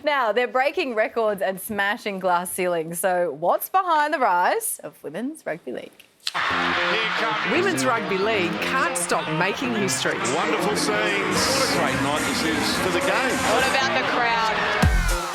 Now, they're breaking records and smashing glass ceilings. So what's behind the rise of Women's Rugby League? Women's Rugby League can't stop making history. Wonderful scenes. What a great night this is for the game. What about the crowd?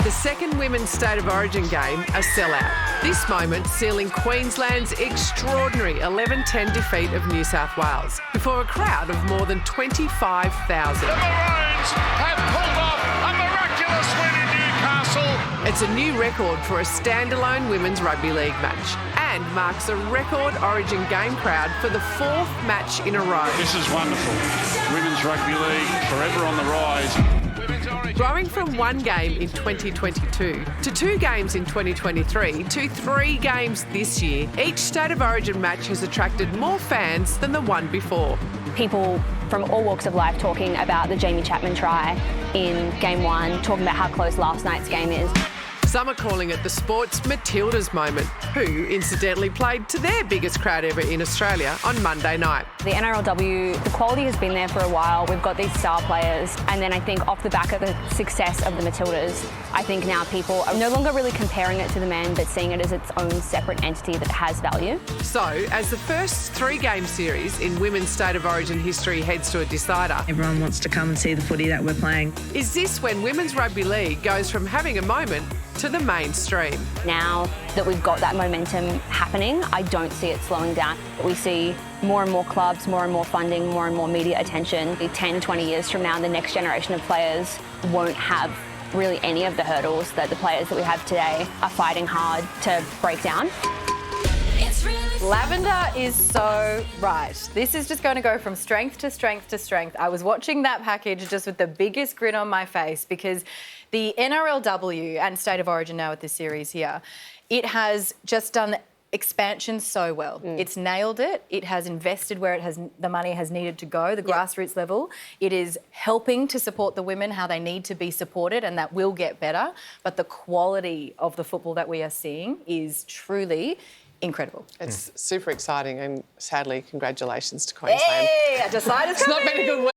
The second Women's State of Origin game, a sellout. This moment sealing Queensland's extraordinary 11-10 defeat of New South Wales before a crowd of more than 25,000. The Maroons have pulled off a miraculous win in Newcastle. It's a new record for a standalone Women's Rugby League match and marks a record Origin game crowd for the fourth match in a row. This is wonderful. Women's Rugby League forever on the rise. Growing from one game in 2022 to 2 games in 2023 to 3 games this year, each State of Origin match has attracted more fans than the one before. People from all walks of life talking about the Jamie Chapman try in Game 1, talking about how close last night's game is. Some are calling it the sports Matildas moment, who incidentally played to their biggest crowd ever in Australia on Monday night. The NRLW, the quality has been there for a while. We've got these star players, and then I think off the back of the success of the Matildas, I think now people are no longer really comparing it to the men, but seeing it as its own separate entity that has value. So, as the first 3-game series in Women's State of Origin history heads to a decider, Everyone wants to come and see the footy that we're playing. is this when Women's Rugby League goes from having a moment to the mainstream? Now that we've got that momentum happening, I don't see it slowing down. We see more and more clubs, more and more funding, more and more media attention. 10, 20 years from now, the next generation of players won't have really any of the hurdles that the players that we have today are fighting hard to break down. Lavender is so right. This is just going to go from strength to strength to strength. I was watching that package just with the biggest grin on my face because the NRLW and State of Origin now with this series here, it has just done expansion so well. It's nailed it. It has invested where the money has needed to go, the grassroots level. It is helping to support the women how they need to be supported, and that will get better. But the quality of the football that we are seeing is truly incredible. It's super exciting, and sadly, congratulations to Queensland. Hey, a decider's It's not been a good week.